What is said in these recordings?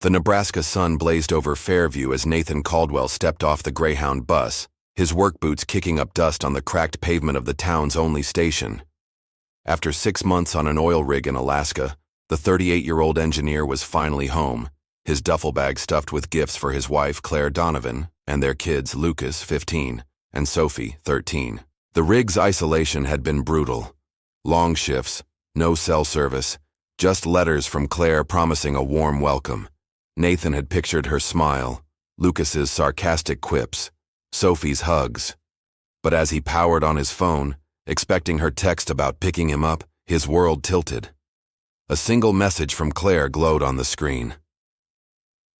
The Nebraska sun blazed over Fairview as Nathan Caldwell stepped off the Greyhound bus, his work boots kicking up dust on the cracked pavement of the town's only station. After 6 months on an oil rig in Alaska, the 38-year-old engineer was finally home, his duffel bag stuffed with gifts for his wife, Claire Donovan, and their kids, Lucas, 15, and Sophie, 13. The rig's isolation had been brutal. Long shifts, no cell service, just letters from Claire promising a warm welcome. Nathan had pictured her smile, Lucas's sarcastic quips, Sophie's hugs. But as he powered on his phone, expecting her text about picking him up, his world tilted. A single message from Claire glowed on the screen.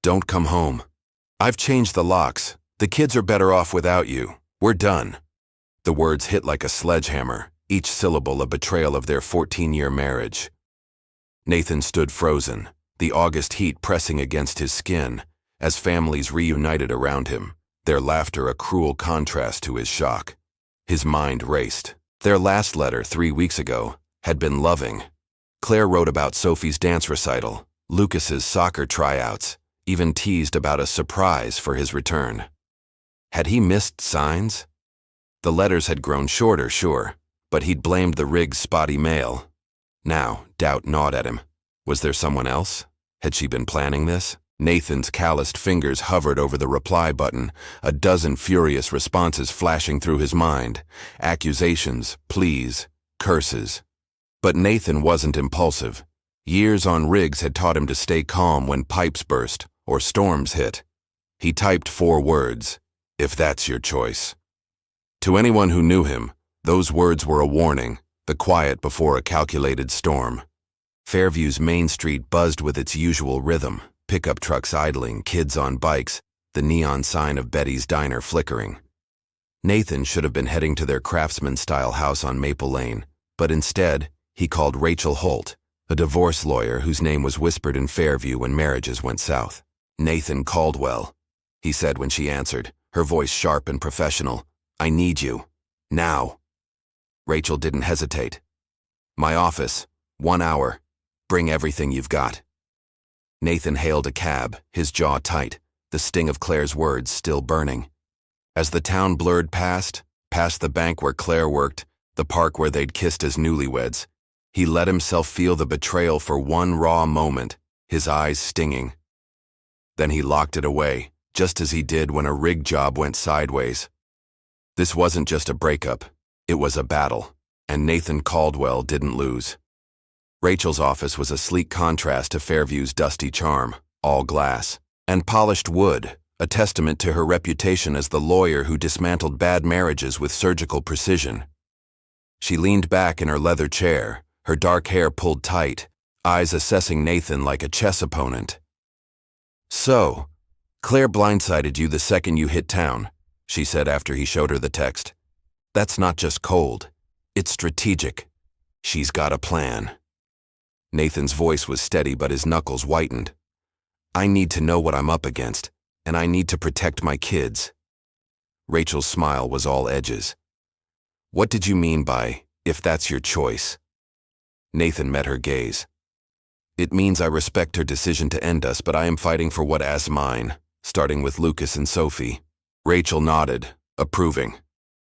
"Don't come home. I've changed the locks. The kids are better off without you. We're done." The words hit like a sledgehammer, each syllable a betrayal of their 14-year marriage. Nathan stood frozen, the August heat pressing against his skin, as families reunited around him, their laughter a cruel contrast to his shock. His mind raced. Their last letter 3 weeks ago had been loving. Claire wrote about Sophie's dance recital, Lucas's soccer tryouts, even teased about a surprise for his return. Had he missed signs? The letters had grown shorter, sure, but he'd blamed the rig's spotty mail. Now, doubt gnawed at him. Was there someone else? Had she been planning this? Nathan's calloused fingers hovered over the reply button, a dozen furious responses flashing through his mind. Accusations, pleas, curses. But Nathan wasn't impulsive. Years on rigs had taught him to stay calm when pipes burst or storms hit. He typed 4 words, "If that's your choice." To anyone who knew him, those words were a warning, the quiet before a calculated storm. Fairview's main street buzzed with its usual rhythm, pickup trucks idling, kids on bikes, the neon sign of Betty's Diner flickering. Nathan should have been heading to their craftsman-style house on Maple Lane, but instead, he called Rachel Holt, a divorce lawyer whose name was whispered in Fairview when marriages went south. "Nathan Caldwell," he said when she answered, her voice sharp and professional. "I need you. Now." Rachel didn't hesitate. "My office. 1 hour. Bring everything you've got." Nathan hailed a cab, his jaw tight, the sting of Claire's words still burning. As the town blurred past the bank where Claire worked, the park where they'd kissed as newlyweds, he let himself feel the betrayal for one raw moment, his eyes stinging. Then he locked it away, just as he did when a rig job went sideways. This wasn't just a breakup, it was a battle, and Nathan Caldwell didn't lose. Rachel's office was a sleek contrast to Fairview's dusty charm, all glass, and polished wood, a testament to her reputation as the lawyer who dismantled bad marriages with surgical precision. She leaned back in her leather chair, her dark hair pulled tight, eyes assessing Nathan like a chess opponent. "So, Claire blindsided you the second you hit town," she said after he showed her the text. "That's not just cold. It's strategic. She's got a plan." Nathan's voice was steady, but his knuckles whitened. "I need to know what I'm up against, and I need to protect my kids." Rachel's smile was all edges. "What did you mean by, 'if that's your choice'?" Nathan met her gaze. "It means I respect her decision to end us, but I am fighting for what is mine, starting with Lucas and Sophie." Rachel nodded, approving.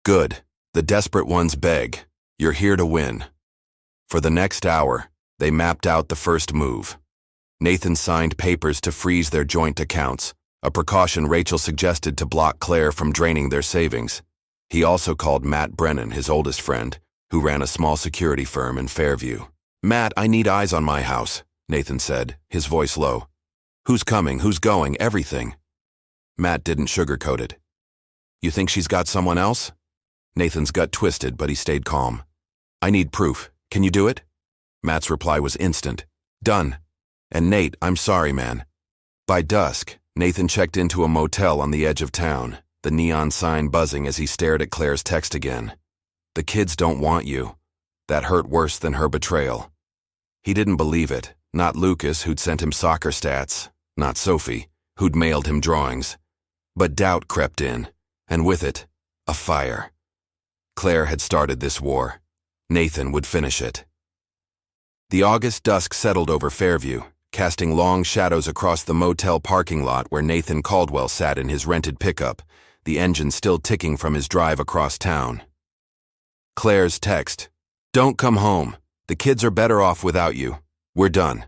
"Good. The desperate ones beg. You're here to win." For the next hour, they mapped out the first move. Nathan signed papers to freeze their joint accounts, a precaution Rachel suggested to block Claire from draining their savings. He also called Matt Brennan, his oldest friend, who ran a small security firm in Fairview. "Matt, I need eyes on my house," Nathan said, his voice low. "Who's coming, who's going, everything." Matt didn't sugarcoat it. "You think she's got someone else?" Nathan's gut twisted, but he stayed calm. "I need proof. Can you do it?" Matt's reply was instant. "Done. And Nate, I'm sorry, man." By dusk, Nathan checked into a motel on the edge of town, the neon sign buzzing as he stared at Claire's text again. "The kids don't want you." That hurt worse than her betrayal. He didn't believe it, not Lucas, who'd sent him soccer stats, not Sophie, who'd mailed him drawings. But doubt crept in, and with it, a fire. Claire had started this war. Nathan would finish it. The August dusk settled over Fairview, casting long shadows across the motel parking lot where Nathan Caldwell sat in his rented pickup, the engine still ticking from his drive across town. Claire's text, "Don't come home. The kids are better off without you. We're done,"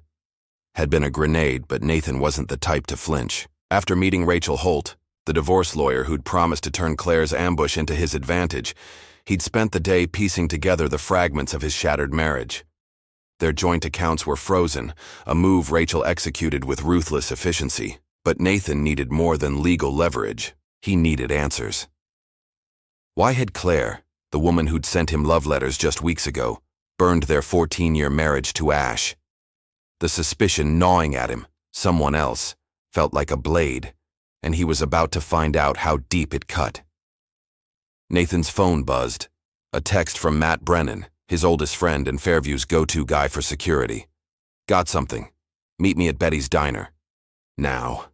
had been a grenade, but Nathan wasn't the type to flinch. After meeting Rachel Holt, the divorce lawyer who'd promised to turn Claire's ambush into his advantage, he'd spent the day piecing together the fragments of his shattered marriage. Their joint accounts were frozen, a move Rachel executed with ruthless efficiency. But Nathan needed more than legal leverage. He needed answers. Why had Claire, the woman who'd sent him love letters just weeks ago, burned their 14-year marriage to ash? The suspicion gnawing at him, someone else, felt like a blade, and he was about to find out how deep it cut. Nathan's phone buzzed. A text from Matt Brennan, his oldest friend and Fairview's go-to guy for security. "Got something. Meet me at Betty's Diner. Now."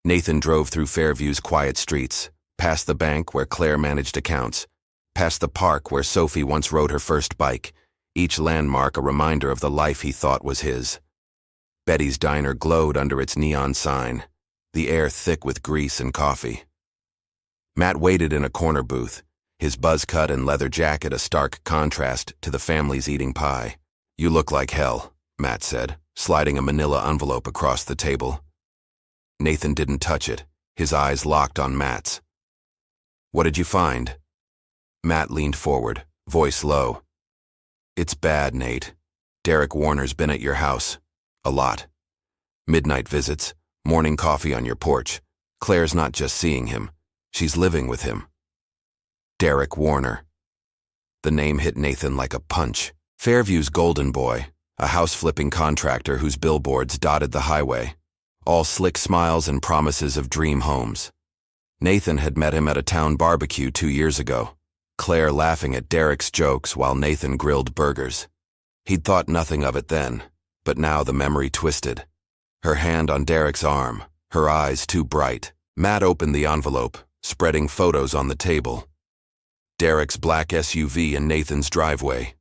Nathan drove through Fairview's quiet streets, past the bank where Claire managed accounts, past the park where Sophie once rode her first bike, each landmark a reminder of the life he thought was his. Betty's Diner glowed under its neon sign, the air thick with grease and coffee. Matt waited in a corner booth, his buzz cut and leather jacket a stark contrast to the family's eating pie. "You look like hell," Matt said, sliding a manila envelope across the table. Nathan didn't touch it, his eyes locked on Matt's. "What did you find?" Matt leaned forward, voice low. "It's bad, Nate. Derek Warner's been at your house. A lot. Midnight visits, morning coffee on your porch. Claire's not just seeing him, she's living with him." Derek Warner. The name hit Nathan like a punch. Fairview's golden boy, a house-flipping contractor whose billboards dotted the highway, all slick smiles and promises of dream homes. Nathan had met him at a town barbecue 2 years ago, Claire laughing at Derek's jokes while Nathan grilled burgers. He'd thought nothing of it then, but now the memory twisted. Her hand on Derek's arm, her eyes too bright. Matt opened the envelope, spreading photos on the table. Derek's black SUV in Nathan's driveway.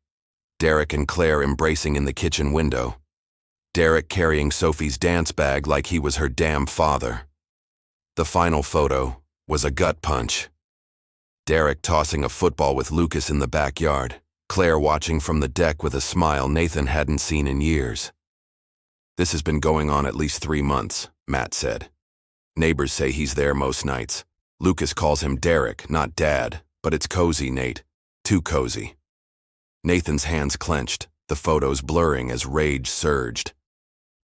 Derek and Claire embracing in the kitchen window. Derek carrying Sophie's dance bag like he was her damn father. The final photo was a gut punch. Derek tossing a football with Lucas in the backyard, Claire watching from the deck with a smile Nathan hadn't seen in years. "This has been going on at least 3 months, Matt said. Neighbors say he's there most nights. Lucas calls him Derek, not Dad, but it's cozy, Nate. Too cozy." Nathan's hands clenched, the photos blurring as rage surged.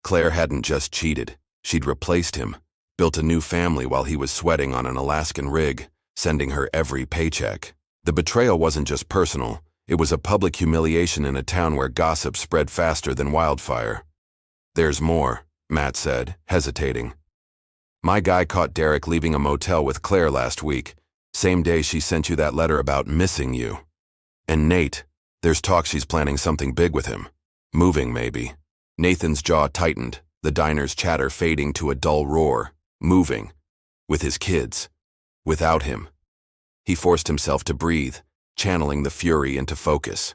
Claire hadn't just cheated, she'd replaced him, built a new family while he was sweating on an Alaskan rig, sending her every paycheck. The betrayal wasn't just personal, it was a public humiliation in a town where gossip spread faster than wildfire. "There's more," Matt said, hesitating. "My guy caught Derek leaving a motel with Claire last week, same day she sent you that letter about missing you. And Nate, there's talk she's planning something big with him. Moving, maybe." Nathan's jaw tightened, the diner's chatter fading to a dull roar. Moving. With his kids. Without him. He forced himself to breathe, channeling the fury into focus.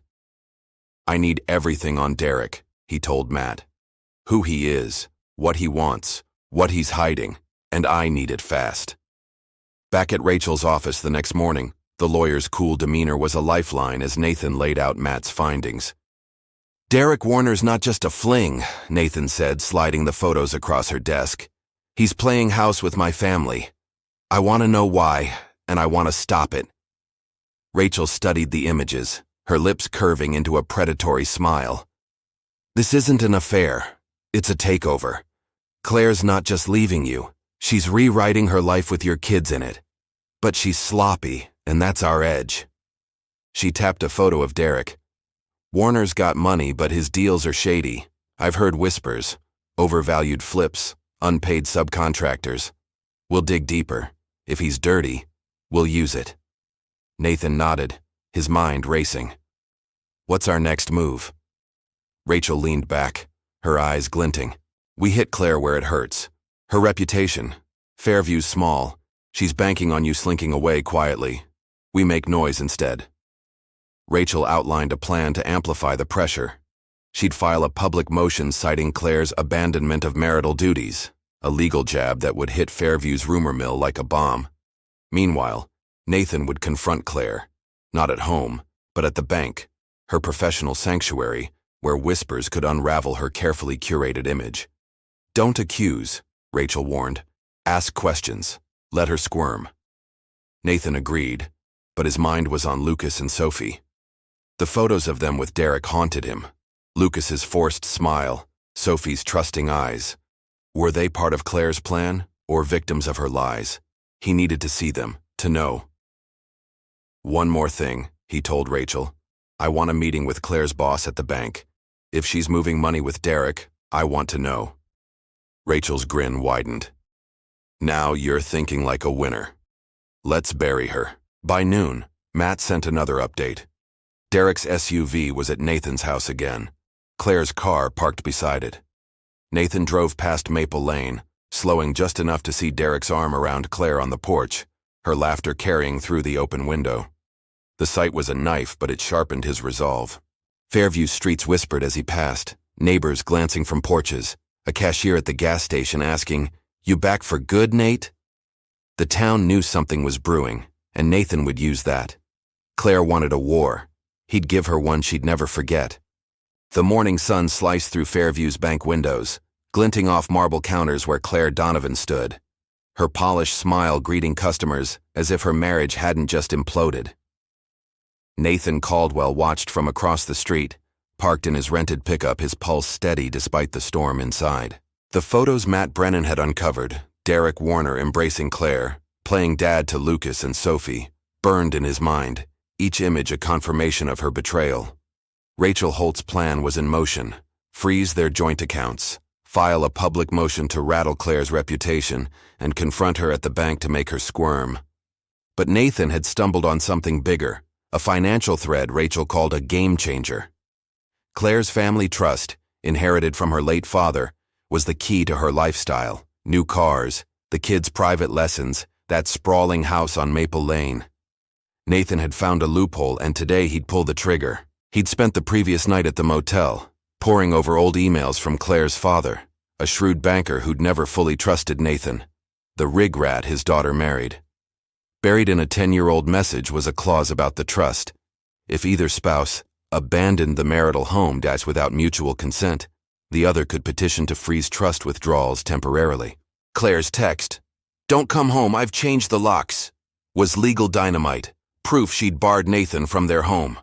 "I need everything on Derek," he told Matt. "Who he is, what he wants, what he's hiding, and I need it fast." Back at Rachel's office the next morning, the lawyer's cool demeanor was a lifeline as Nathan laid out Matt's findings. "Derek Warner's not just a fling," Nathan said, sliding the photos across her desk. "He's playing house with my family. I want to know why, and I want to stop it." Rachel studied the images, her lips curving into a predatory smile. "This isn't an affair. It's a takeover. Claire's not just leaving you. She's rewriting her life with your kids in it. But she's sloppy, and that's our edge." She tapped a photo of Derek. "Warner's got money, but his deals are shady. I've heard whispers. Overvalued flips, unpaid subcontractors. We'll dig deeper. If he's dirty, we'll use it." Nathan nodded, his mind racing. "What's our next move?" Rachel leaned back, her eyes glinting. "We hit Claire where it hurts. Her reputation. Fairview's small. She's banking on you slinking away quietly. We make noise instead." Rachel outlined a plan to amplify the pressure. She'd file a public motion citing Claire's abandonment of marital duties, a legal jab that would hit Fairview's rumor mill like a bomb. Meanwhile, Nathan would confront Claire, not at home, but at the bank, her professional sanctuary, where whispers could unravel her carefully curated image. "Don't accuse," Rachel warned. "Ask questions. Let her squirm." Nathan agreed, but his mind was on Lucas and Sophie. The photos of them with Derek haunted him. Lucas's forced smile, Sophie's trusting eyes. Were they part of Claire's plan, or victims of her lies? He needed to see them, to know. "One more thing," he told Rachel. "I want a meeting with Claire's boss at the bank. If she's moving money with Derek, I want to know." Rachel's grin widened. "Now you're thinking like a winner. Let's bury her." By noon, Matt sent another update. Derek's SUV was at Nathan's house again. Claire's car parked beside it. Nathan drove past Maple Lane, slowing just enough to see Derek's arm around Claire on the porch, her laughter carrying through the open window. The sight was a knife, but it sharpened his resolve. Fairview streets whispered as he passed, neighbors glancing from porches, a cashier at the gas station asking, "You back for good, Nate?" The town knew something was brewing, and Nathan would use that. Claire wanted a war. He'd give her one she'd never forget. The morning sun sliced through Fairview's bank windows, glinting off marble counters where Claire Donovan stood, her polished smile greeting customers as if her marriage hadn't just imploded. Nathan Caldwell watched from across the street, parked in his rented pickup, his pulse steady despite the storm inside. The photos Matt Brennan had uncovered, Derek Warner embracing Claire, playing dad to Lucas and Sophie, burned in his mind, each image a confirmation of her betrayal. Rachel Holt's plan was in motion: freeze their joint accounts, file a public motion to rattle Claire's reputation, and confront her at the bank to make her squirm. But Nathan had stumbled on something bigger, a financial thread Rachel called a game changer. Claire's family trust, inherited from her late father, was the key to her lifestyle: new cars, the kids' private lessons, that sprawling house on Maple Lane. Nathan had found a loophole, and today he'd pull the trigger. He'd spent the previous night at the motel, poring over old emails from Claire's father, a shrewd banker who'd never fully trusted Nathan, the rig rat his daughter married. Buried in a 10-year-old message was a clause about the trust. If either spouse abandoned the marital home without mutual consent, the other could petition to freeze trust withdrawals temporarily. Claire's text, "Don't come home, I've changed the locks," was legal dynamite, proof she'd barred Nathan from their home.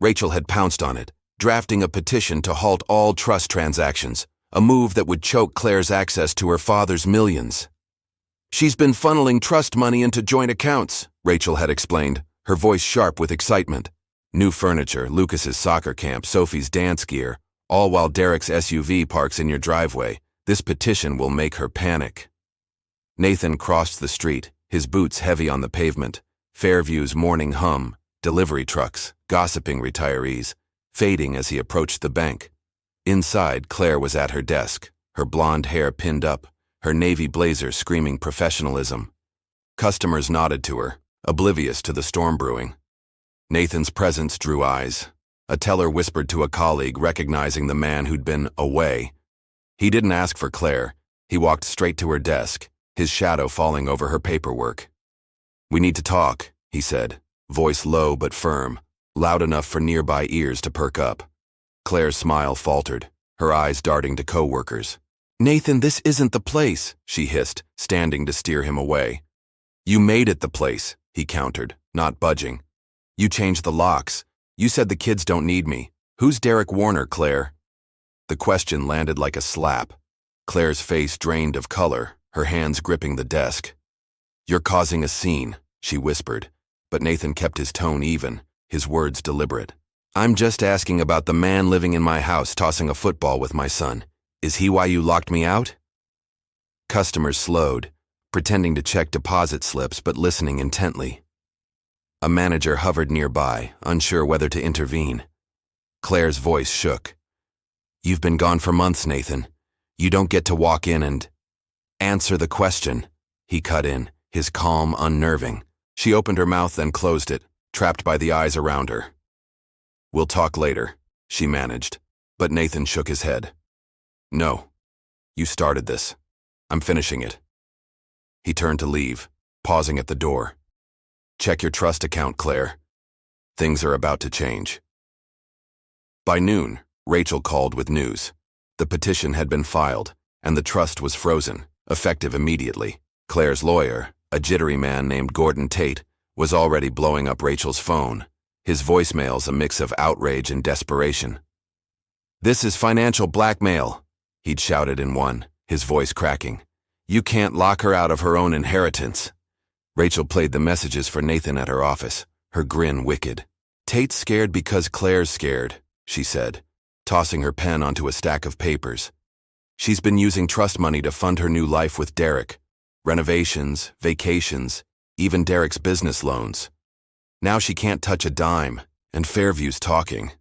Rachel had pounced on it, drafting a petition to halt all trust transactions, a move that would choke Claire's access to her father's millions. "She's been funneling trust money into joint accounts," Rachel had explained, her voice sharp with excitement. New furniture, Lucas's soccer camp, Sophie's dance gear, all while Derek's SUV parks in your driveway. This petition will make her panic. Nathan crossed the street, his boots heavy on the pavement, Fairview's morning hum, delivery trucks, gossiping retirees, fading as he approached the bank. Inside, Claire was at her desk, her blonde hair pinned up, her navy blazer screaming professionalism. Customers nodded to her, oblivious to the storm brewing. Nathan's presence drew eyes. A teller whispered to a colleague, recognizing the man who'd been away. He didn't ask for Claire. He walked straight to her desk, his shadow falling over her paperwork. "We need to talk," he said, voice low but firm, loud enough for nearby ears to perk up. Claire's smile faltered, her eyes darting to co-workers. "Nathan, this isn't the place," she hissed, standing to steer him away. "You made it the place," he countered, not budging. "You changed the locks. You said the kids don't need me. Who's Derek Warner, Claire?" The question landed like a slap. Claire's face drained of color, her hands gripping the desk. "You're causing a scene," she whispered, but Nathan kept his tone even, his words deliberate. "I'm just asking about the man living in my house tossing a football with my son. Is he why you locked me out?" Customers slowed, pretending to check deposit slips but listening intently. A manager hovered nearby, unsure whether to intervene. Claire's voice shook. "You've been gone for months, Nathan. You don't get to walk in and—" "Answer the question," he cut in, his calm unnerving. She opened her mouth then closed it, trapped by the eyes around her. "We'll talk later," she managed. But Nathan shook his head. No. You started this. I'm finishing it. He turned to leave, pausing at the door. Check your trust account, Claire. Things are about to change. By noon, Rachel called with news. The petition had been filed, and the trust was frozen, effective immediately. Claire's lawyer, a jittery man named Gordon Tate, was already blowing up Rachel's phone, his voicemails a mix of outrage and desperation. "This is financial blackmail," he'd shouted in one, his voice cracking. "You can't lock her out of her own inheritance." Rachel played the messages for Nathan at her office, her grin wicked. "Tate's scared because Claire's scared," she said, tossing her pen onto a stack of papers. "She's been using trust money to fund her new life with Derek. Renovations, vacations, even Derek's business loans. Now she can't touch a dime, and Fairview's talking."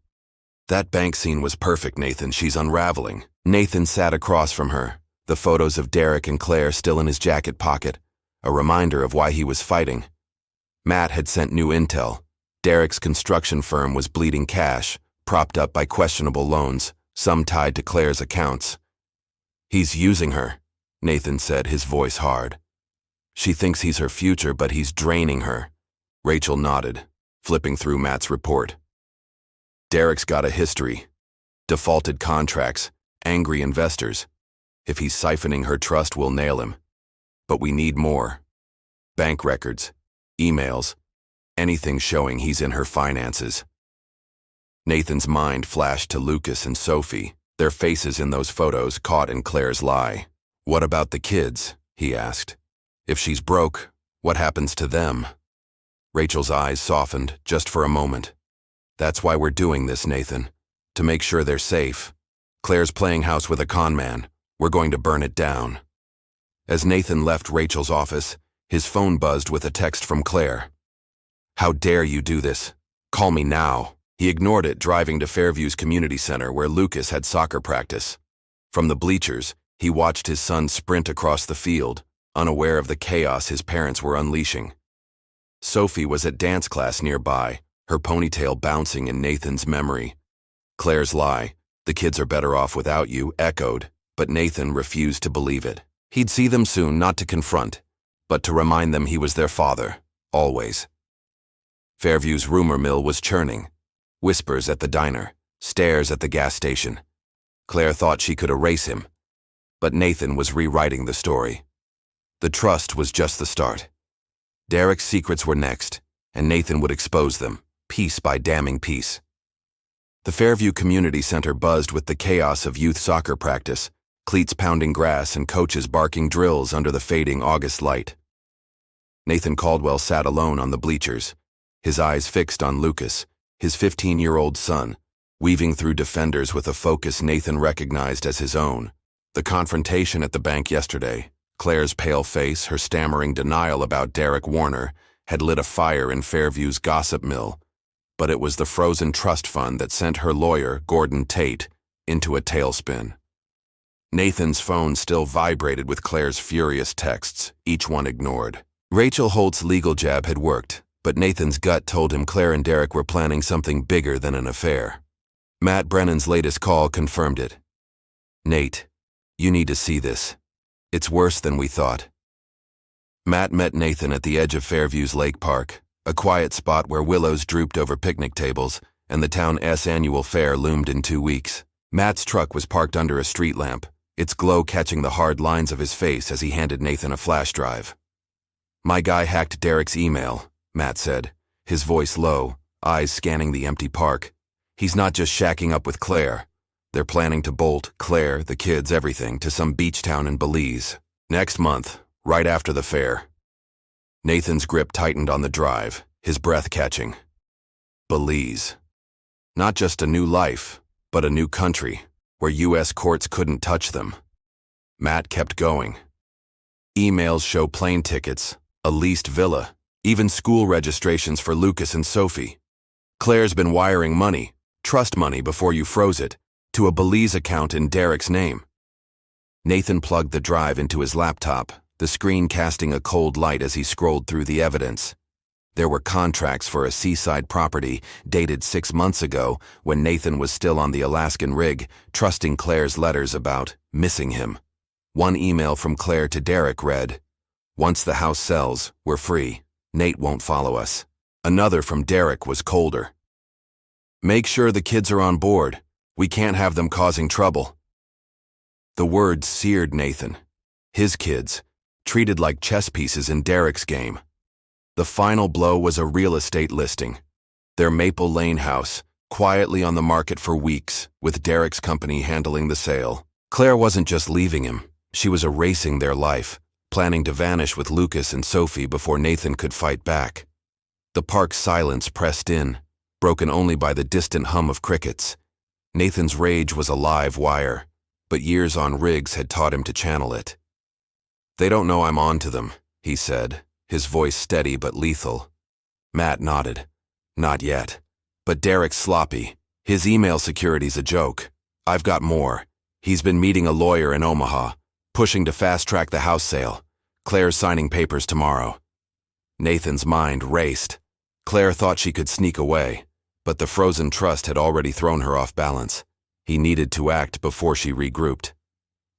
"That bank scene was perfect, Nathan. She's unraveling." Nathan sat across from her, the photos of Derek and Claire still in his jacket pocket, a reminder of why he was fighting. Matt had sent new intel. Derek's construction firm was bleeding cash, propped up by questionable loans, some tied to Claire's accounts. "He's using her," Nathan said, his voice hard. "She thinks he's her future, but he's draining her." Rachel nodded, flipping through Matt's report. "Derek's got a history. Defaulted contracts, angry investors. If he's siphoning her trust, we'll nail him. But we need more. Bank records, emails, anything showing he's in her finances." Nathan's mind flashed to Lucas and Sophie, their faces in those photos caught in Claire's lie. "What about the kids?" he asked. "If she's broke, what happens to them?" Rachel's eyes softened just for a moment. "That's why we're doing this, Nathan. To make sure they're safe. Claire's playing house with a conman. We're going to burn it down." As Nathan left Rachel's office, his phone buzzed with a text from Claire. "How dare you do this? Call me now." He ignored it, driving to Fairview's community center where Lucas had soccer practice. From the bleachers, he watched his son sprint across the field, unaware of the chaos his parents were unleashing. Sophie was at dance class nearby, her ponytail bouncing in Nathan's memory. Claire's lie, "The kids are better off without you," echoed, but Nathan refused to believe it. He'd see them soon, not to confront, but to remind them he was their father, always. Fairview's rumor mill was churning. Whispers at the diner, stares at the gas station. Claire thought she could erase him, but Nathan was rewriting the story. The trust was just the start. Derek's secrets were next, and Nathan would expose them, piece by damning piece. The Fairview Community Center buzzed with the chaos of youth soccer practice, cleats pounding grass and coaches barking drills under the fading August light. Nathan Caldwell sat alone on the bleachers, his eyes fixed on Lucas, his 15-year-old son, weaving through defenders with a focus Nathan recognized as his own. The confrontation at the bank yesterday, Claire's pale face, her stammering denial about Derek Warner, had lit a fire in Fairview's gossip mill, but it was the frozen trust fund that sent her lawyer, Gordon Tate, into a tailspin. Nathan's phone still vibrated with Claire's furious texts, each one ignored. Rachel Holt's legal jab had worked, but Nathan's gut told him Claire and Derek were planning something bigger than an affair. Matt Brennan's latest call confirmed it. "Nate, you need to see this. It's worse than we thought." Matt met Nathan at the edge of Fairview's Lake Park, a quiet spot where willows drooped over picnic tables and the town's annual fair loomed in 2 weeks. Matt's truck was parked under a street lamp, its glow catching the hard lines of his face as he handed Nathan a flash drive. "My guy hacked Derek's email," Matt said, his voice low, eyes scanning the empty park. "He's not just shacking up with Claire. They're planning to bolt Claire, the kids, everything, to some beach town in Belize. Next month, right after the fair." Nathan's grip tightened on the drive, his breath catching. Belize. Not just a new life, but a new country, where U.S. courts couldn't touch them. Matt kept going. Emails show plane tickets, a leased villa, even school registrations for Lucas and Sophie. Claire's been wiring money, trust money before you froze it, to a Belize account in Derek's name. Nathan plugged the drive into his laptop, the screen casting a cold light as he scrolled through the evidence. There were contracts for a seaside property dated 6 months ago when Nathan was still on the Alaskan rig, trusting Claire's letters about missing him. One email from Claire to Derek read, "Once the house sells, we're free. Nate won't follow us." Another from Derek was colder. "Make sure the kids are on board. We can't have them causing trouble." The words seared Nathan. His kids, treated like chess pieces in Derek's game. The final blow was a real estate listing. Their Maple Lane house, quietly on the market for weeks, with Derek's company handling the sale. Claire wasn't just leaving him, she was erasing their life, planning to vanish with Lucas and Sophie before Nathan could fight back. The park's silence pressed in, broken only by the distant hum of crickets. Nathan's rage was a live wire, but years on rigs had taught him to channel it. "They don't know I'm on to them," he said, his voice steady but lethal. Matt nodded. "Not yet. But Derek's sloppy. His email security's a joke. I've got more. He's been meeting a lawyer in Omaha, pushing to fast-track the house sale. Claire's signing papers tomorrow." Nathan's mind raced. Claire thought she could sneak away, but the frozen trust had already thrown her off balance. He needed to act before she regrouped.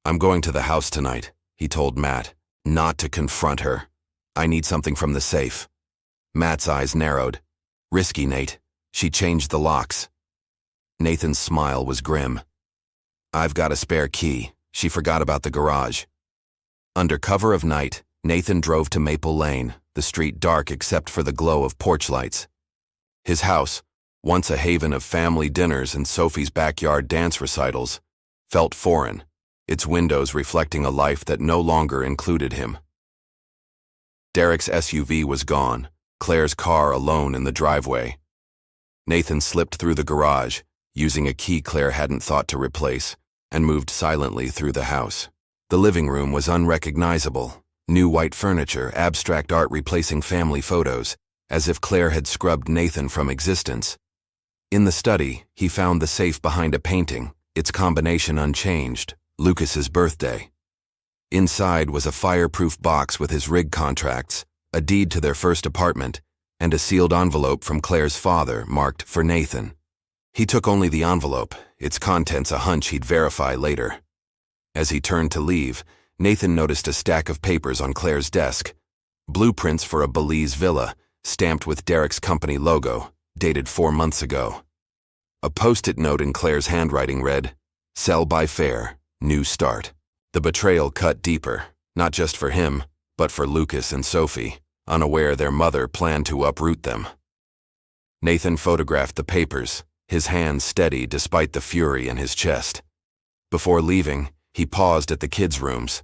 "I'm going to the house tonight," he told Matt, "not to confront her. I need something from the safe." Matt's eyes narrowed. "Risky, Nate. She changed the locks." Nathan's smile was grim. "I've got a spare key. She forgot about the garage." Under cover of night, Nathan drove to Maple Lane, the street dark except for the glow of porch lights. His house, once a haven of family dinners and Sophie's backyard dance recitals, felt foreign, its windows reflecting a life that no longer included him. Derek's SUV was gone, Claire's car alone in the driveway. Nathan slipped through the garage, using a key Claire hadn't thought to replace, and moved silently through the house. The living room was unrecognizable, new white furniture, abstract art replacing family photos, as if Claire had scrubbed Nathan from existence. In the study, he found the safe behind a painting, its combination unchanged, Lucas's birthday. Inside was a fireproof box with his rig contracts, a deed to their first apartment, and a sealed envelope from Claire's father marked for Nathan. He took only the envelope, its contents a hunch he'd verify later. As he turned to leave, Nathan noticed a stack of papers on Claire's desk, blueprints for a Belize villa, stamped with Derek's company logo, dated 4 months ago. A post-it note in Claire's handwriting read, "Sell by fair, new start." The betrayal cut deeper, not just for him, but for Lucas and Sophie, unaware their mother planned to uproot them. Nathan photographed the papers, his hands steady despite the fury in his chest. Before leaving, he paused at the kids' rooms.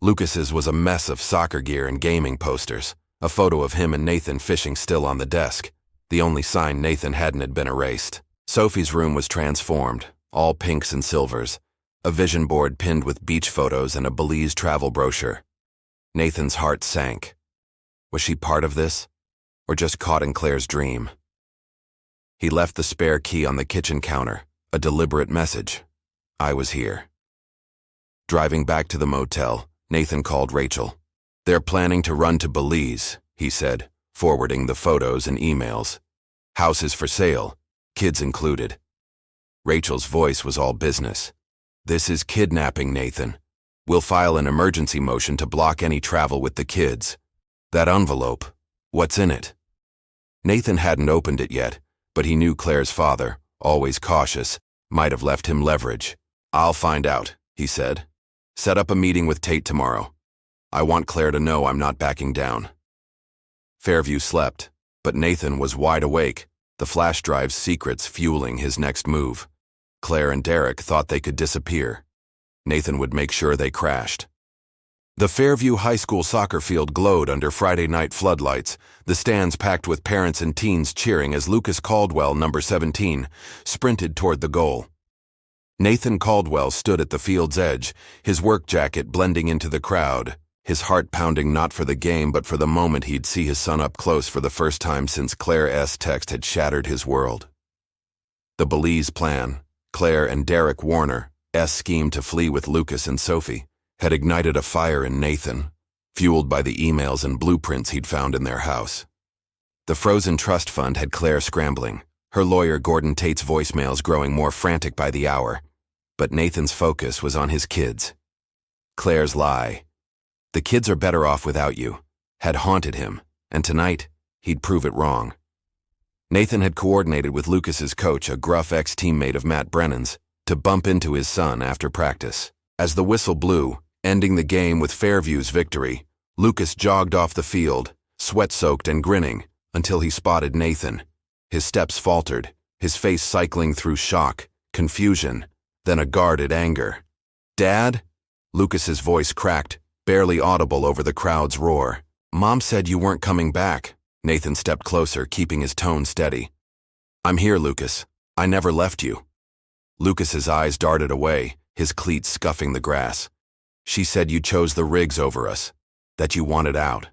Lucas's was a mess of soccer gear and gaming posters, a photo of him and Nathan fishing still on the desk, the only sign Nathan hadn't been erased. Sophie's room was transformed, all pinks and silvers, a vision board pinned with beach photos and a Belize travel brochure. Nathan's heart sank. Was she part of this, or just caught in Claire's dream? He left the spare key on the kitchen counter, a deliberate message. "I was here." Driving back to the motel, Nathan called Rachel. "They're planning to run to Belize," he said, forwarding the photos and emails. "House is for sale, kids included." Rachel's voice was all business. "This is kidnapping, Nathan. We'll file an emergency motion to block any travel with the kids. That envelope, what's in it?" Nathan hadn't opened it yet, but he knew Claire's father, always cautious, might have left him leverage. "I'll find out," he said. "Set up a meeting with Tate tomorrow. I want Claire to know I'm not backing down." Fairview slept, but Nathan was wide awake, the flash drive's secrets fueling his next move. Claire and Derek thought they could disappear. Nathan would make sure they crashed. The Fairview High School soccer field glowed under Friday night floodlights, the stands packed with parents and teens cheering as Lucas Caldwell, number 17, sprinted toward the goal. Nathan Caldwell stood at the field's edge, his work jacket blending into the crowd, his heart pounding not for the game but for the moment he'd see his son up close for the first time since Claire's text had shattered his world. The Belize plan, Claire and Derek Warner's scheme to flee with Lucas and Sophie, had ignited a fire in Nathan, fueled by the emails and blueprints he'd found in their house. The frozen trust fund had Claire scrambling, her lawyer Gordon Tate's voicemails growing more frantic by the hour. But Nathan's focus was on his kids. Claire's lie. The kids are better off without you, had haunted him, and tonight, he'd prove it wrong. Nathan had coordinated with Lucas's coach, a gruff ex-teammate of Matt Brennan's, to bump into his son after practice. As the whistle blew, ending the game with Fairview's victory, Lucas jogged off the field, sweat-soaked and grinning, until he spotted Nathan. His steps faltered, his face cycling through shock, confusion, then a guarded anger. "Dad?" Lucas's voice cracked, barely audible over the crowd's roar. "Mom said you weren't coming back." Nathan stepped closer, keeping his tone steady. "I'm here, Lucas. I never left you." Lucas's eyes darted away, his cleats scuffing the grass. "She said you chose the rigs over us, that you wanted out."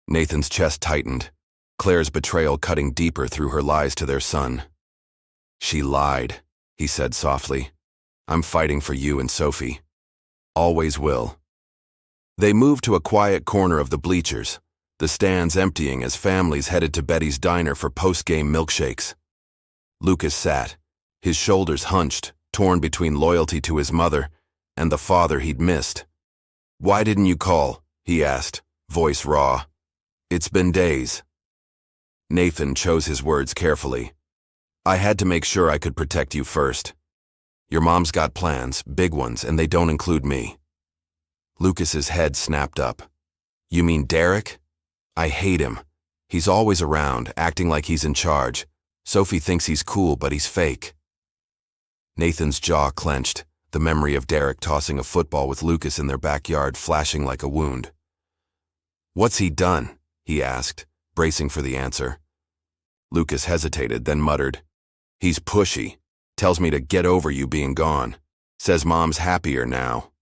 Nathan's chest tightened, Claire's betrayal cutting deeper through her lies to their son. "She lied," he said softly. "I'm fighting for you and Sophie. Always will." They moved to a quiet corner of the bleachers, the stands emptying as families headed to Betty's diner for post-game milkshakes. Lucas sat, his shoulders hunched, torn between loyalty to his mother and the father he'd missed. "Why didn't you call?" he asked, voice raw. "It's been days." Nathan chose his words carefully. "I had to make sure I could protect you first. Your mom's got plans, big ones, and they don't include me." Lucas's head snapped up. "You mean Derek? I hate him. He's always around, acting like he's in charge. Sophie thinks he's cool, but he's fake." Nathan's jaw clenched, the memory of Derek tossing a football with Lucas in their backyard flashing like a wound. "What's he done?" he asked, bracing for the answer. Lucas hesitated, then muttered, "He's pushy. Tells me to get over you being gone. Says Mom's happier now."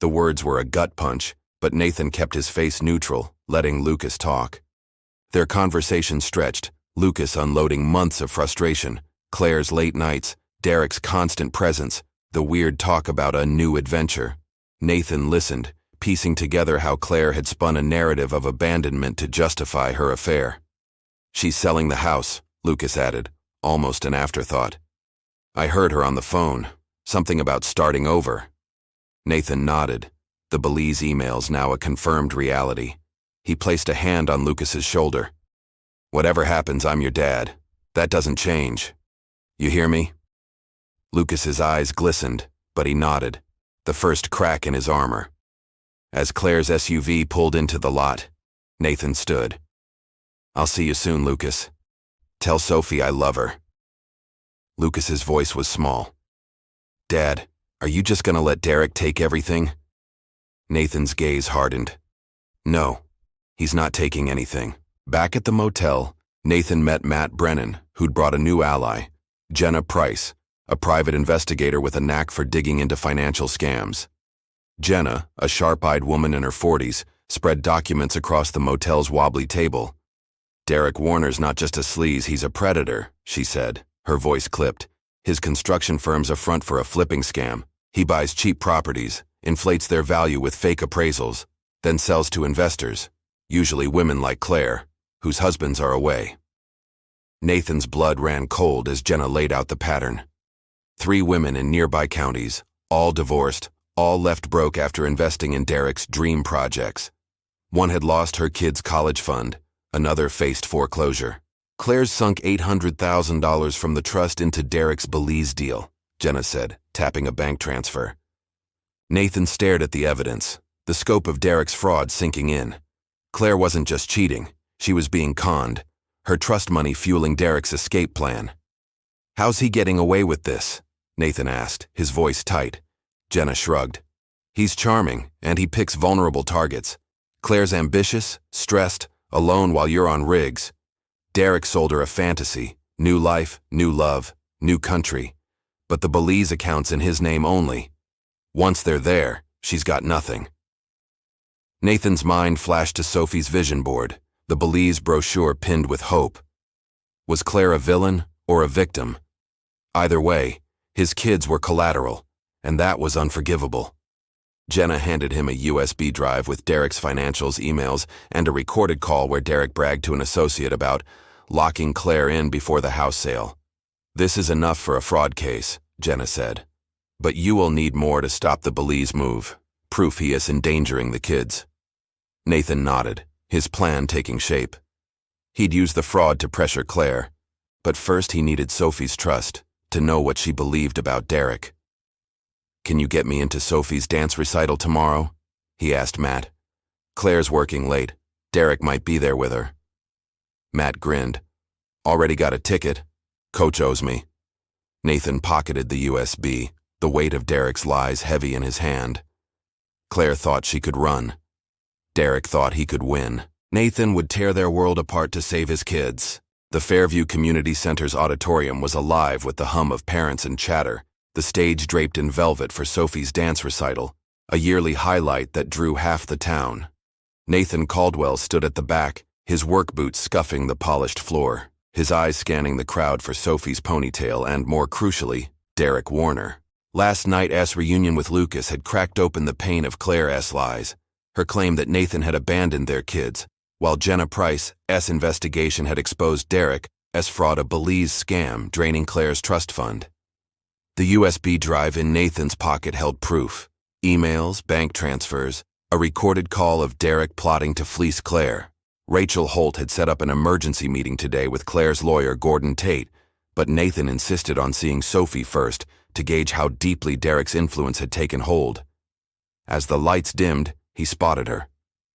The words were a gut punch, but Nathan kept his face neutral, letting Lucas talk. Their conversation stretched, Lucas unloading months of frustration, Claire's late nights, Derek's constant presence, the weird talk about a new adventure. Nathan listened, piecing together how Claire had spun a narrative of abandonment to justify her affair. "She's selling the house," Lucas added, almost an afterthought. "I heard her on the phone, something about starting over." Nathan nodded, the Belize emails now a confirmed reality. He placed a hand on Lucas's shoulder. "Whatever happens, I'm your dad. That doesn't change. You hear me?" Lucas's eyes glistened, but he nodded, the first crack in his armor. As Claire's SUV pulled into the lot, Nathan stood. "I'll see you soon, Lucas. Tell Sophie I love her." Lucas's voice was small. "Dad, are you just gonna let Derek take everything?" Nathan's gaze hardened. "No, he's not taking anything." Back at the motel, Nathan met Matt Brennan, who'd brought a new ally, Jenna Price, a private investigator with a knack for digging into financial scams. Jenna, a sharp-eyed woman in her 40s, spread documents across the motel's wobbly table. "Derek Warner's not just a sleaze, he's a predator," she said, her voice clipped. "His construction firm's a front for a flipping scam. He buys cheap properties, inflates their value with fake appraisals, then sells to investors, usually women like Claire, whose husbands are away." Nathan's blood ran cold as Jenna laid out the pattern. 3 women in nearby counties, all divorced, all left broke after investing in Derek's dream projects. One had lost her kid's college fund, another faced foreclosure. "Claire's sunk $800,000 from the trust into Derek's Belize deal," Jenna said, tapping a bank transfer. Nathan stared at the evidence, the scope of Derek's fraud sinking in. Claire wasn't just cheating, she was being conned, her trust money fueling Derek's escape plan. "How's he getting away with this?" Nathan asked, his voice tight. Jenna shrugged. "He's charming, and he picks vulnerable targets. Claire's ambitious, stressed, alone while you're on rigs. Derek sold her a fantasy, new life, new love, new country. But the Belize account's in his name only. Once they're there, she's got nothing." Nathan's mind flashed to Sophie's vision board, the Belize brochure pinned with hope. Was Claire a villain or a victim? Either way, his kids were collateral, and that was unforgivable. Jenna handed him a USB drive with Derek's financials, emails, and a recorded call where Derek bragged to an associate about locking Claire in before the house sale. "This is enough for a fraud case," Jenna said. "But you will need more to stop the Belize move. Proof he is endangering the kids." Nathan nodded, his plan taking shape. He'd use the fraud to pressure Claire, but first he needed Sophie's trust, to know what she believed about Derek. "Can you get me into Sophie's dance recital tomorrow?" he asked Matt. "Claire's working late. Derek might be there with her." Matt grinned. "Already got a ticket. Coach owes me." Nathan pocketed the USB, the weight of Derek's lies heavy in his hand. Claire thought she could run. Derek thought he could win. Nathan would tear their world apart to save his kids. The Fairview Community Center's auditorium was alive with the hum of parents and chatter, the stage draped in velvet for Sophie's dance recital, a yearly highlight that drew half the town. Nathan Caldwell stood at the back, his work boots scuffing the polished floor, his eyes scanning the crowd for Sophie's ponytail and, more crucially, Derek Warner. Last night's reunion with Lucas had cracked open the pain of Claire's lies, her claim that Nathan had abandoned their kids, while Jenna Price's investigation had exposed Derek's fraud, a Belize scam draining Claire's trust fund. The USB drive in Nathan's pocket held proof: emails, bank transfers, a recorded call of Derek plotting to fleece Claire. Rachel Holt had set up an emergency meeting today with Claire's lawyer, Gordon Tate, but Nathan insisted on seeing Sophie first to gauge how deeply Derek's influence had taken hold. As the lights dimmed, he spotted her,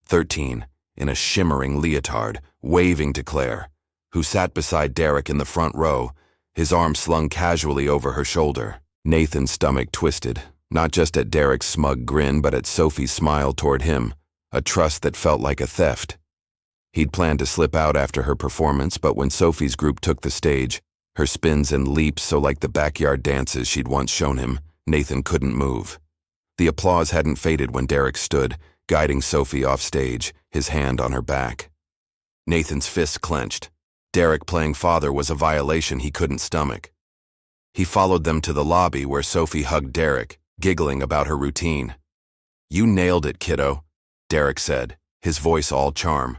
13, in a shimmering leotard, waving to Claire, who sat beside Derek in the front row, his arm slung casually over her shoulder. Nathan's stomach twisted, not just at Derek's smug grin but at Sophie's smile toward him, a trust that felt like a theft. He'd planned to slip out after her performance, but when Sophie's group took the stage, her spins and leaps so like the backyard dances she'd once shown him, Nathan couldn't move. The applause hadn't faded when Derek stood, guiding Sophie off stage, his hand on her back. Nathan's fists clenched. Derek playing father was a violation he couldn't stomach. He followed them to the lobby where Sophie hugged Derek, giggling about her routine. "You nailed it, kiddo," Derek said, his voice all charm.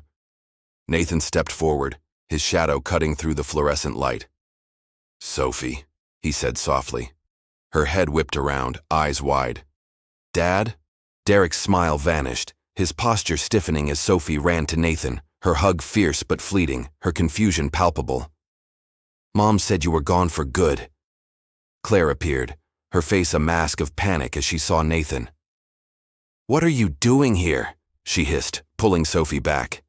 Nathan stepped forward, his shadow cutting through the fluorescent light. "Sophie," he said softly. Her head whipped around, eyes wide. "Dad?" Derek's smile vanished, his posture stiffening as Sophie ran to Nathan, her hug fierce but fleeting, her confusion palpable. "Mom said you were gone for good." Claire appeared, her face a mask of panic as she saw Nathan. "What are you doing here?" she hissed, pulling Sophie back.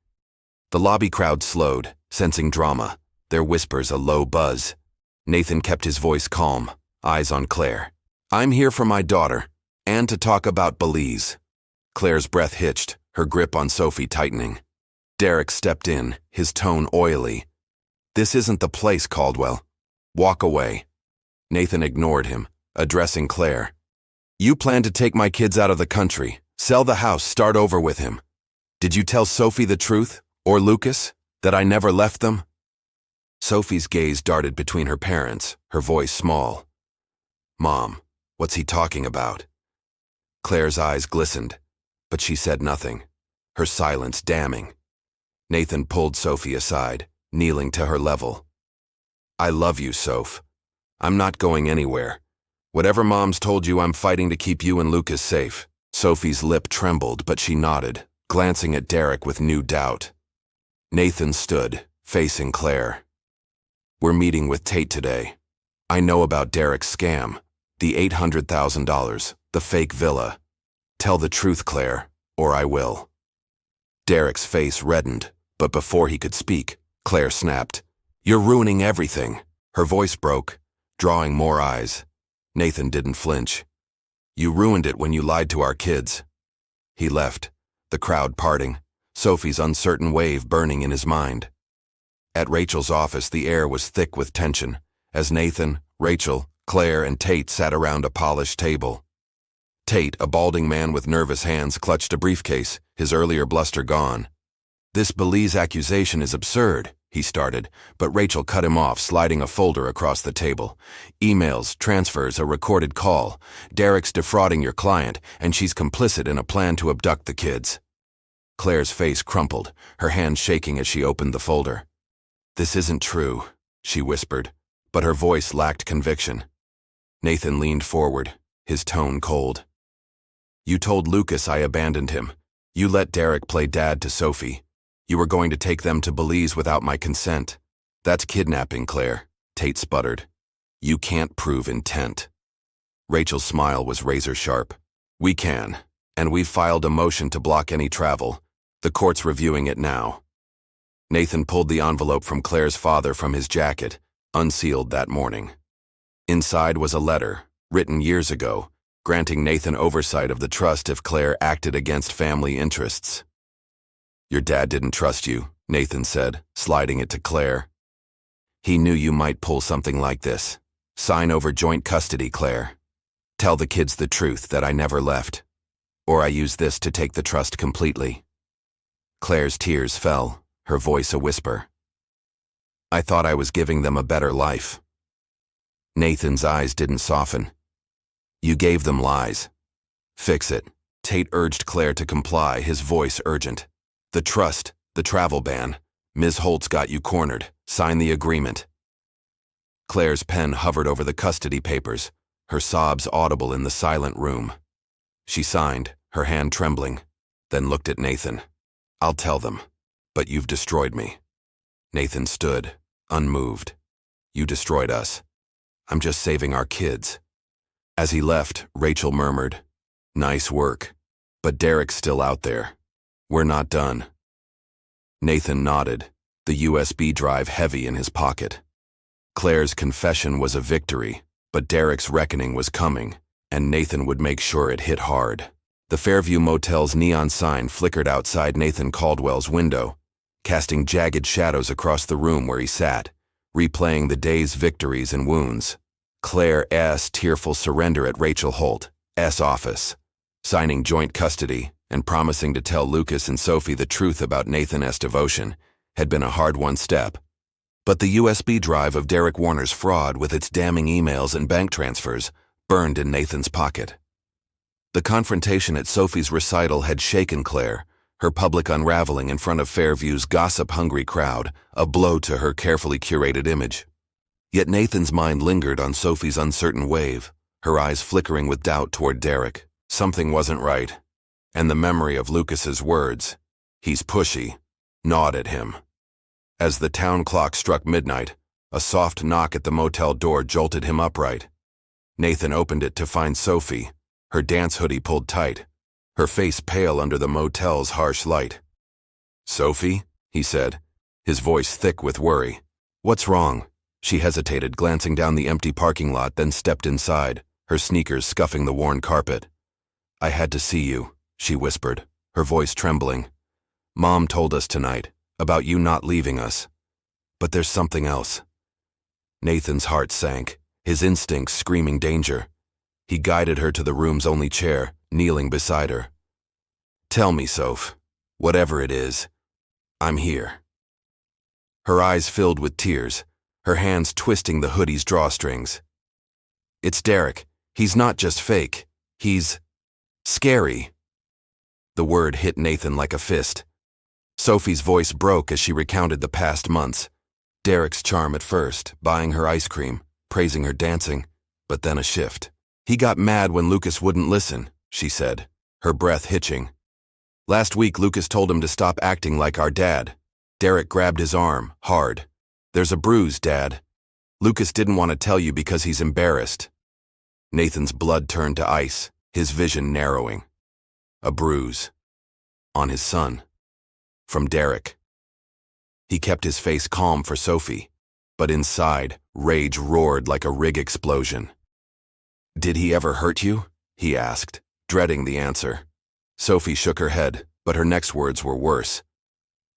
The lobby crowd slowed, sensing drama, their whispers a low buzz. Nathan kept his voice calm, eyes on Claire. "I'm here for my daughter, and to talk about Belize." Claire's breath hitched, her grip on Sophie tightening. Derek stepped in, his tone oily. "This isn't the place, Caldwell. Walk away." Nathan ignored him, addressing Claire. "You plan to take my kids out of the country, sell the house, start over with him. Did you tell Sophie the truth, or Lucas, that I never left them?" Sophie's gaze darted between her parents, her voice small. "Mom, what's he talking about?" Claire's eyes glistened, but she said nothing, her silence damning. Nathan pulled Sophie aside, kneeling to her level. "I love you, Soph. I'm not going anywhere. Whatever Mom's told you, I'm fighting to keep you and Lucas safe." Sophie's lip trembled, but she nodded, glancing at Derek with new doubt. Nathan stood, facing Claire. "We're meeting with Tate today. I know about Derek's scam, the $800,000, the fake villa. Tell the truth, Claire, or I will." Derek's face reddened, but before he could speak, Claire snapped, "You're ruining everything." Her voice broke, drawing more eyes. Nathan didn't flinch. "You ruined it when you lied to our kids." He left, the crowd parting, Sophie's uncertain wave burning in his mind. At Rachel's office, the air was thick with tension, as Nathan, Rachel, Claire, and Tate sat around a polished table. Tate, a balding man with nervous hands, clutched a briefcase, his earlier bluster gone. "This Belize accusation is absurd," he started, but Rachel cut him off, sliding a folder across the table. Emails, transfers, a recorded call. Derek's defrauding your client, and she's complicit in a plan to abduct the kids. Claire's face crumpled, her hand shaking as she opened the folder. "This isn't true," she whispered, but her voice lacked conviction. Nathan leaned forward, his tone cold. "You told Lucas I abandoned him. You let Derek play dad to Sophie. You were going to take them to Belize without my consent. That's kidnapping, Claire," Tate sputtered. "You can't prove intent." Rachel's smile was razor-sharp. "We can, and we've filed a motion to block any travel. The court's reviewing it now." Nathan pulled the envelope from Claire's father from his jacket, unsealed that morning. Inside was a letter, written years ago, granting Nathan oversight of the trust if Claire acted against family interests. "Your dad didn't trust you," Nathan said, sliding it to Claire. "He knew you might pull something like this. Sign over joint custody, Claire. Tell the kids the truth that I never left. Or I use this to take the trust completely." Claire's tears fell, her voice a whisper. "I thought I was giving them a better life." Nathan's eyes didn't soften. "You gave them lies. Fix it." Tate urged Claire to comply, his voice urgent. "The trust, the travel ban. Ms. Holt's got you cornered. Sign the agreement." Claire's pen hovered over the custody papers, her sobs audible in the silent room. She signed, her hand trembling, then looked at Nathan. "I'll tell them, but you've destroyed me." Nathan stood, unmoved. "You destroyed us. I'm just saving our kids." As he left, Rachel murmured, "Nice work, but Derek's still out there. We're not done." Nathan nodded, the USB drive heavy in his pocket. Claire's confession was a victory, but Derek's reckoning was coming, and Nathan would make sure it hit hard. The Fairview Motel's neon sign flickered outside Nathan Caldwell's window, casting jagged shadows across the room where he sat, replaying the day's victories and wounds. Claire's tearful surrender at Rachel Holt's office, signing joint custody, and promising to tell Lucas and Sophie the truth about Nathan's devotion, had been a hard-won step. But the USB drive of Derek Warner's fraud with its damning emails and bank transfers burned in Nathan's pocket. The confrontation at Sophie's recital had shaken Claire, her public unraveling in front of Fairview's gossip-hungry crowd, a blow to her carefully curated image. Yet Nathan's mind lingered on Sophie's uncertain wave, her eyes flickering with doubt toward Derek. Something wasn't right, and the memory of Lucas's words, "He's pushy," gnawed at him. As the town clock struck midnight, a soft knock at the motel door jolted him upright. Nathan opened it to find Sophie, her dance hoodie pulled tight, her face pale under the motel's harsh light. "Sophie?" he said, his voice thick with worry. "What's wrong?" She hesitated, glancing down the empty parking lot, then stepped inside, her sneakers scuffing the worn carpet. "I had to see you," she whispered, her voice trembling. "Mom told us tonight, about you not leaving us. But there's something else." Nathan's heart sank, his instincts screaming danger. He guided her to the room's only chair, kneeling beside her. "Tell me, Soph. Whatever it is, I'm here." Her eyes filled with tears, her hands twisting the hoodie's drawstrings. "It's Derek. He's not just fake. He's scary." The word hit Nathan like a fist. Sophie's voice broke as she recounted the past months. Derek's charm at first, buying her ice cream, praising her dancing, but then a shift. "He got mad when Lucas wouldn't listen," she said, her breath hitching. "Last week, Lucas told him to stop acting like our dad. Derek grabbed his arm, hard. 'There's a bruise, Dad. Lucas didn't want to tell you because he's embarrassed.'" Nathan's blood turned to ice, his vision narrowing. A bruise. On his son. From Derek. He kept his face calm for Sophie, but inside, rage roared like a rig explosion. "Did he ever hurt you?" he asked, dreading the answer. Sophie shook her head, but her next words were worse.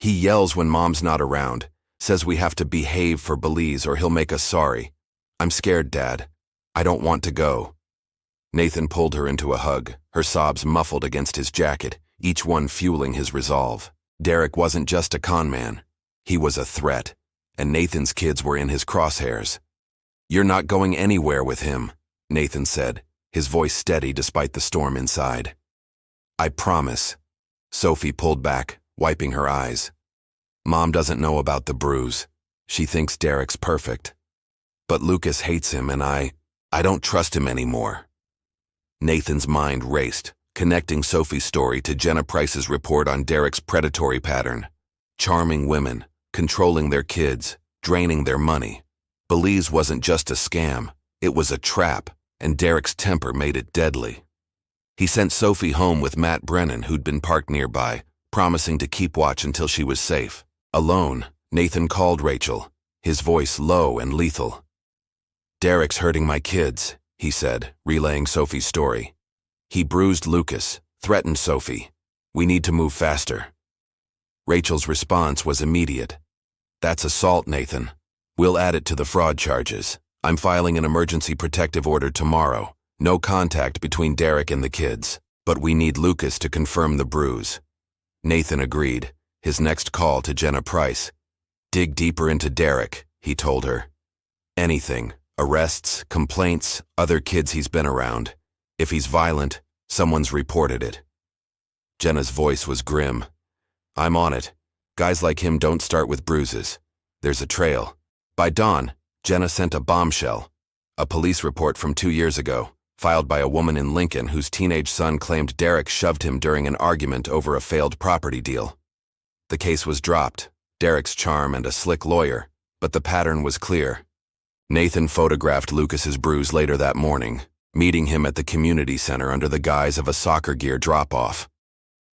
"He yells when Mom's not around, says we have to behave for Belize or he'll make us sorry. I'm scared, Dad. I don't want to go." Nathan pulled her into a hug, her sobs muffled against his jacket, each one fueling his resolve. Derek wasn't just a con man. He was a threat, and Nathan's kids were in his crosshairs. "You're not going anywhere with him," Nathan said, his voice steady despite the storm inside. "I promise." Sophie pulled back, wiping her eyes. "Mom doesn't know about the bruise. She thinks Derek's perfect. But Lucas hates him and I don't trust him anymore." Nathan's mind raced, connecting Sophie's story to Jenna Price's report on Derek's predatory pattern. Charming women, controlling their kids, draining their money. Belize wasn't just a scam, it was a trap, and Derek's temper made it deadly. He sent Sophie home with Matt Brennan, who'd been parked nearby, promising to keep watch until she was safe. Alone, Nathan called Rachel, his voice low and lethal. "Derek's hurting my kids," he said, relaying Sophie's story. "He bruised Lucas, threatened Sophie. We need to move faster." Rachel's response was immediate. "That's assault, Nathan. We'll add it to the fraud charges. I'm filing an emergency protective order tomorrow. No contact between Derek and the kids, but we need Lucas to confirm the bruise." Nathan agreed, his next call to Jenna Price. "Dig deeper into Derek," he told her. "Anything, arrests, complaints, other kids he's been around. If he's violent, someone's reported it." Jenna's voice was grim. "I'm on it. Guys like him don't start with bruises. There's a trail." By dawn, Jenna sent a bombshell. A police report from 2 years ago, filed by a woman in Lincoln whose teenage son claimed Derek shoved him during an argument over a failed property deal. The case was dropped, Derek's charm and a slick lawyer, but the pattern was clear. Nathan photographed Lucas's bruise later that morning, meeting him at the community center under the guise of a soccer gear drop-off.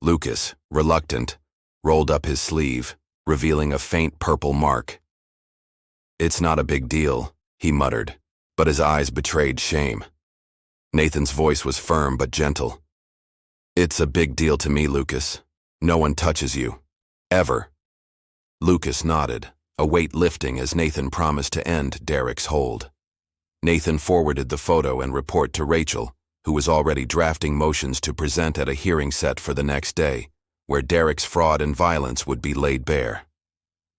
Lucas, reluctant, rolled up his sleeve, revealing a faint purple mark. "It's not a big deal," he muttered, but his eyes betrayed shame. Nathan's voice was firm but gentle. "It's a big deal to me, Lucas. No one touches you. Ever." Lucas nodded, a weight lifting as Nathan promised to end Derek's hold. Nathan forwarded the photo and report to Rachel, who was already drafting motions to present at a hearing set for the next day, where Derek's fraud and violence would be laid bare.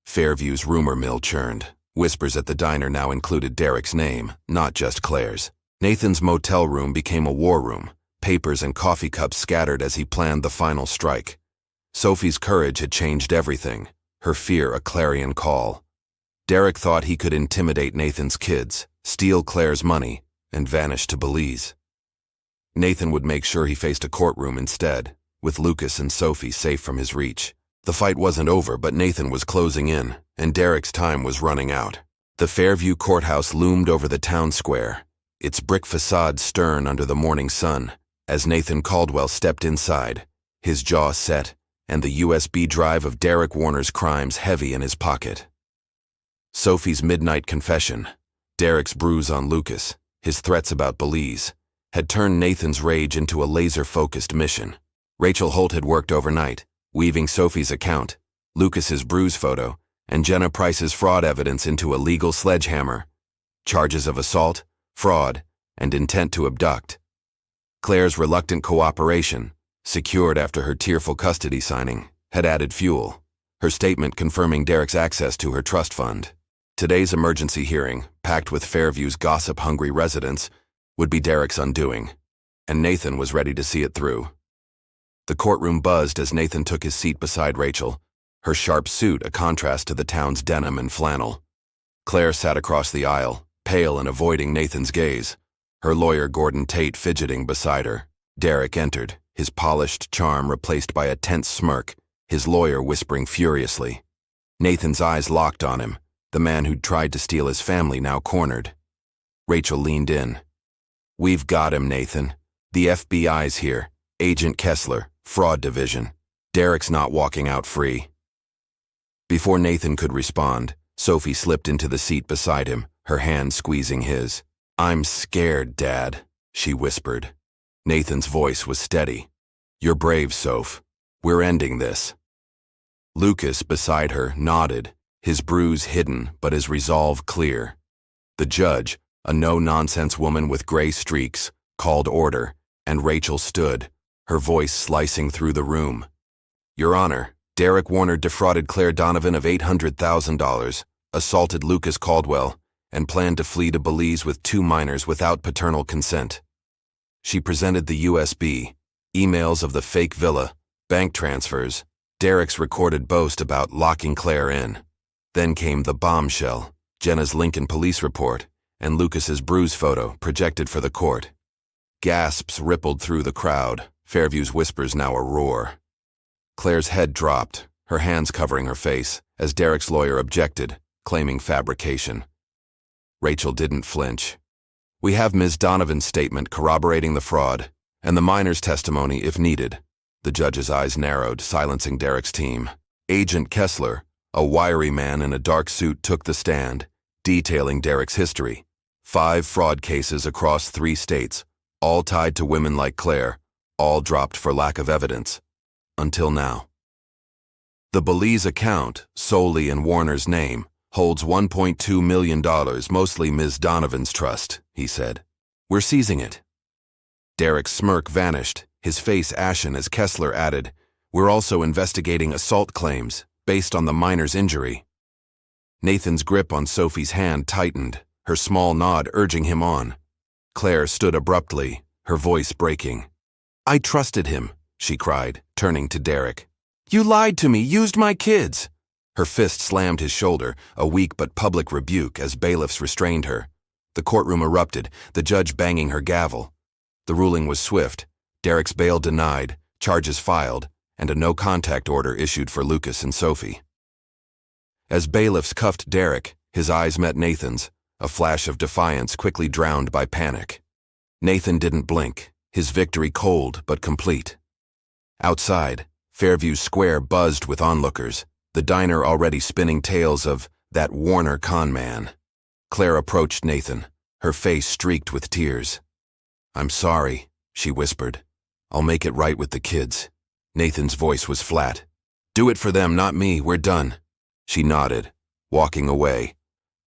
Fairview's rumor mill churned. Whispers at the diner now included Derek's name, not just Claire's. Nathan's motel room became a war room, papers and coffee cups scattered as he planned the final strike. Sophie's courage had changed everything, her fear a clarion call. Derek thought he could intimidate Nathan's kids, steal Claire's money, and vanish to Belize. Nathan would make sure he faced a courtroom instead, with Lucas and Sophie safe from his reach. The fight wasn't over, but Nathan was closing in, and Derek's time was running out. The Fairview courthouse loomed over the town square, its brick facade stern under the morning sun, as Nathan Caldwell stepped inside, his jaw set, and the USB drive of Derek Warner's crimes heavy in his pocket. Sophie's midnight confession, Derek's bruise on Lucas, his threats about Belize, had turned Nathan's rage into a laser-focused mission. Rachel Holt had worked overnight, weaving Sophie's account, Lucas's bruise photo, and Jenna Price's fraud evidence into a legal sledgehammer. Charges of assault, fraud, and intent to abduct. Claire's reluctant cooperation, secured after her tearful custody signing, had added fuel, her statement confirming Derek's access to her trust fund. Today's emergency hearing, packed with Fairview's gossip-hungry residents, would be Derek's undoing, and Nathan was ready to see it through. The courtroom buzzed as Nathan took his seat beside Rachel, her sharp suit a contrast to the town's denim and flannel. Claire sat across the aisle, pale and avoiding Nathan's gaze, her lawyer Gordon Tate fidgeting beside her. Derek entered, his polished charm replaced by a tense smirk, his lawyer whispering furiously. Nathan's eyes locked on him, the man who'd tried to steal his family now cornered. Rachel leaned in. "We've got him, Nathan. The FBI's here. Agent Kessler, Fraud Division. Derek's not walking out free." Before Nathan could respond, Sophie slipped into the seat beside him, her hand squeezing his. "I'm scared, Dad," she whispered. Nathan's voice was steady. "You're brave, Soph. We're ending this." Lucas, beside her, nodded, his bruise hidden but his resolve clear. The judge, a no-nonsense woman with gray streaks, called order, and Rachel stood, her voice slicing through the room. "Your Honor, Derek Warner defrauded Claire Donovan of $800,000, assaulted Lucas Caldwell, and planned to flee to Belize with 2 minors without paternal consent. She presented the USB, emails of the fake villa, bank transfers, Derek's recorded boast about locking Claire in. Then came the bombshell, Jenna's Lincoln police report, and Lucas's bruise photo projected for the court. Gasps rippled through the crowd, Fairview's whispers now a roar. Claire's head dropped, her hands covering her face, as Derek's lawyer objected, claiming fabrication. Rachel didn't flinch. "We have Ms. Donovan's statement corroborating the fraud, and the minor's testimony if needed." The judge's eyes narrowed, silencing Derek's team. Agent Kessler, a wiry man in a dark suit, took the stand, detailing Derek's history. 5 fraud cases across 3 states, all tied to women like Claire, all dropped for lack of evidence. Until now. The Belize account, solely in Warner's name, holds $1.2 million, mostly Ms. Donovan's trust, he said. "We're seizing it." Derek's smirk vanished, his face ashen as Kessler added, "We're also investigating assault claims, based on the minor's injury." Nathan's grip on Sophie's hand tightened, her small nod urging him on. Claire stood abruptly, her voice breaking. "I trusted him," she cried, turning to Derek. "You lied to me, used my kids." Her fist slammed his shoulder, a weak but public rebuke as bailiffs restrained her. The courtroom erupted, the judge banging her gavel. The ruling was swift. Derek's bail denied, charges filed, and a no-contact order issued for Lucas and Sophie. As bailiffs cuffed Derek, his eyes met Nathan's, a flash of defiance quickly drowned by panic. Nathan didn't blink, his victory cold but complete. Outside, Fairview Square buzzed with onlookers, the diner already spinning tales of that Warner conman. Claire approached Nathan, her face streaked with tears. "I'm sorry," she whispered. "I'll make it right with the kids." Nathan's voice was flat. "Do it for them, not me, we're done." She nodded, walking away,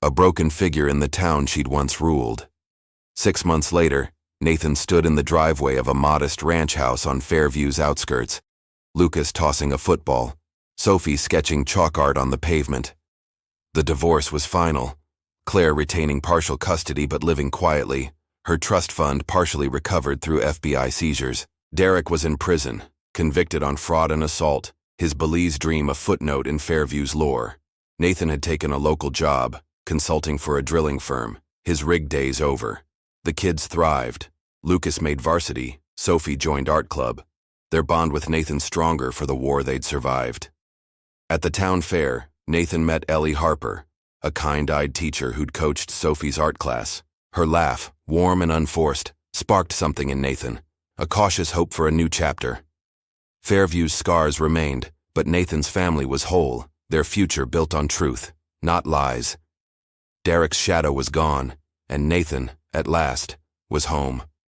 a broken figure in the town she'd once ruled. 6 months later, Nathan stood in the driveway of a modest ranch house on Fairview's outskirts, Lucas tossing a football, Sophie sketching chalk art on the pavement. The divorce was final, Claire retaining partial custody but living quietly, her trust fund partially recovered through FBI seizures. Derek was in prison, convicted on fraud and assault, his Belize dream a footnote in Fairview's lore. Nathan had taken a local job, consulting for a drilling firm, his rig days over. The kids thrived. Lucas made varsity, Sophie joined art club. Their bond with Nathan stronger for the war they'd survived. At the town fair, Nathan met Ellie Harper, a kind-eyed teacher who'd coached Sophie's art class. Her laugh, warm and unforced, sparked something in Nathan, a cautious hope for a new chapter. Fairview's scars remained, but Nathan's family was whole, their future built on truth, not lies. Derek's shadow was gone, and Nathan, at last, was home.